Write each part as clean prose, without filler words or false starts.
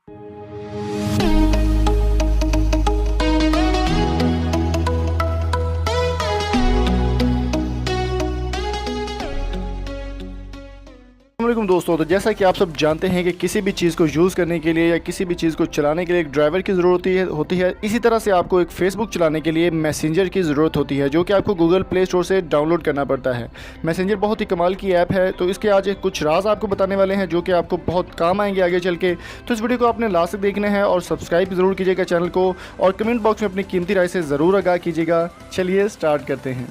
अस्सलामुअलैकुम दोस्तों, तो जैसा कि आप सब जानते हैं कि किसी भी चीज़ को यूज़ करने के लिए या किसी भी चीज़ को चलाने के लिए एक ड्राइवर की ज़रूरत होती है। इसी तरह से आपको एक फ़ेसबुक चलाने के लिए मैसेंजर की ज़रूरत होती है, जो कि आपको गूगल प्ले स्टोर से डाउनलोड करना पड़ता है। मैसेंजर बहुत ही कमाल की ऐप है, तो इसके आज कुछ राज आपको बताने वाले हैं जो कि आपको बहुत काम आएंगे आगे चल के। तो इस वीडियो को आपने लास्ट तक देखना है और सब्सक्राइब ज़रूर कीजिएगा चैनल को, और कमेंट बॉक्स में अपनी कीमती राय से ज़रूर आगाह कीजिएगा। चलिए स्टार्ट करते हैं।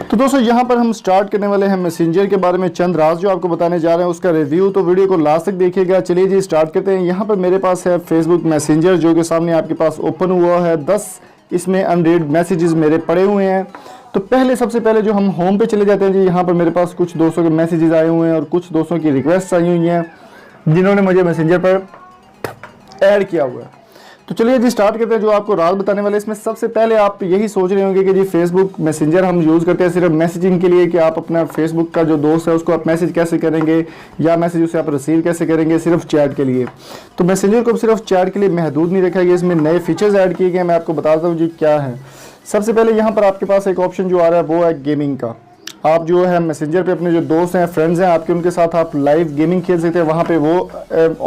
तो दोस्तों, यहाँ पर हम स्टार्ट करने वाले हैं मैसेंजर के बारे में चंद राज जो आपको बताने जा रहे हैं उसका रिव्यू। तो वीडियो को लास्ट तक देखिएगा। चलिए जी स्टार्ट करते हैं। यहाँ पर मेरे पास है फेसबुक मैसेंजर जो कि सामने आपके पास ओपन हुआ है। 10 इसमें अनरीड मैसेजेस मेरे पड़े हुए हैं। तो सबसे पहले जो हम होम पे चले जाते हैं जी, यहाँ पर मेरे पास कुछ दोस्तों के मैसेजेस आए हुए हैं और कुछ दोस्तों की रिक्वेस्ट आई हुई हैं जिन्होंने मुझे मैसेंजर पर ऐड किया हुआ है। तो चलिए जी स्टार्ट करते हैं। जो आपको राज बताने वाले इसमें सबसे पहले आप यही सोच रहे होंगे कि जी फेसबुक मैसेंजर हम यूज़ करते हैं सिर्फ मैसेजिंग के लिए, कि आप अपना फेसबुक का जो दोस्त है उसको आप मैसेज कैसे करेंगे या मैसेज उसे आप रिसीव कैसे करेंगे सिर्फ चैट के लिए। तो मैसेंजर को सिर्फ चैट के लिए महदूद नहीं रखा गया, इसमें नए फीचर्स ऐड किए गए। मैं आपको बताता हूँ जी क्या है। सबसे पहले यहाँ पर आपके पास एक ऑप्शन जो आ रहा है वो है गेमिंग का। आप जो है मैसेंजर पे अपने जो दोस्त हैं, फ्रेंड्स हैं आपके, उनके साथ आप लाइव गेमिंग खेल सकते हैं। वहाँ पे वो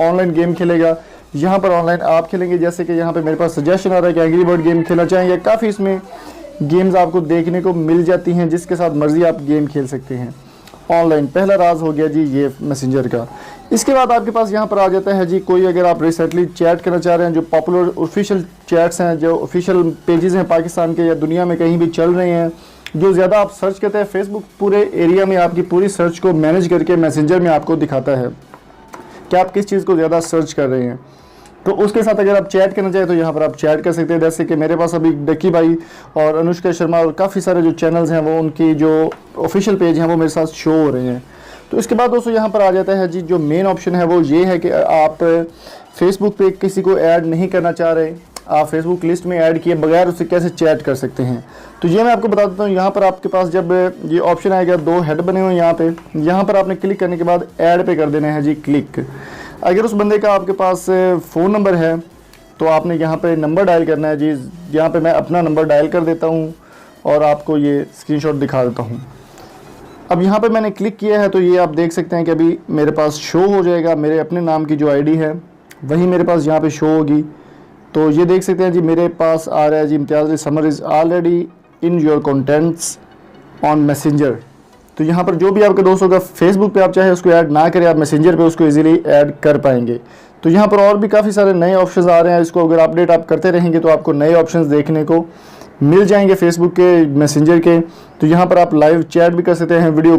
ऑनलाइन गेम खेलेगा, यहाँ पर ऑनलाइन आप खेलेंगे। जैसे कि यहाँ पे मेरे पास सजेशन आ रहा है कि एंग्री बर्ड गेम खेलना चाहें, या काफ़ी इसमें गेम्स आपको देखने को मिल जाती हैं जिसके साथ मर्जी आप गेम खेल सकते हैं ऑनलाइन। पहला राज हो गया जी ये मैसेंजर का। इसके बाद आपके पास यहाँ पर आ जाता है जी, कोई अगर आप रिसेंटली चैट करना चाह रहे हैं, जो पॉपुलर ऑफिशियल चैट्स हैं, जो ऑफिशियल पेजेस हैं पाकिस्तान के या दुनिया में कहीं भी चल रहे हैं, जो ज़्यादा आप सर्च करते हैं, फेसबुक पूरे एरिया में आपकी पूरी सर्च को मैनेज करके मैसेंजर में आपको दिखाता है कि आप किस चीज़ को ज़्यादा सर्च कर रहे हैं। तो उसके साथ अगर आप चैट करना चाहें तो यहाँ पर आप चैट कर सकते हैं। जैसे कि मेरे पास अभी डक्की भाई और अनुष्का शर्मा और काफ़ी सारे जो चैनल्स हैं वो उनकी जो ऑफिशियल पेज हैं वो मेरे साथ शो हो रहे हैं। तो इसके बाद दोस्तों यहाँ पर आ जाता है जी, जो मेन ऑप्शन है वो ये है कि आप फेसबुक पे किसी को ऐड नहीं करना चाह रहे, आप फेसबुक लिस्ट में ऐड किए बगैर उससे कैसे चैट कर सकते हैं। तो ये मैं आपको बता देता हूँ। यहाँ पर आपके पास जब ये ऑप्शन आएगा, 2 हेड बने हुए हैं यहाँ पर आपने क्लिक करने के बाद ऐड पे कर देना है जी क्लिक। अगर उस बंदे का आपके पास फ़ोन नंबर है तो आपने यहाँ पे नंबर डायल करना है जी। यहाँ पे मैं अपना नंबर डायल कर देता हूँ और आपको ये स्क्रीनशॉट दिखा देता हूँ। अब यहाँ पे मैंने क्लिक किया है तो ये आप देख सकते हैं कि अभी मेरे पास शो हो जाएगा। मेरे अपने नाम की जो आईडी है वही मेरे पास यहाँ पे शो होगी। तो ये देख सकते हैं जी, मेरे पास आ रहा है जी, Imtiaz Samar is already in your contents on messenger. तो यहाँ पर जो भी आपके दोस्तों का फेसबुक पे आप चाहे उसको ऐड ना करें, आप मैसेंजर पे उसको इजीली ऐड कर पाएंगे। तो यहाँ पर और भी काफ़ी सारे नए ऑप्शंस आ रहे हैं। इसको अगर अपडेट आप करते रहेंगे तो आपको नए ऑप्शंस देखने को मिल जाएंगे फेसबुक के मैसेंजर के। तो यहाँ पर आप लाइव चैट भी कर सकते हैं, वीडियो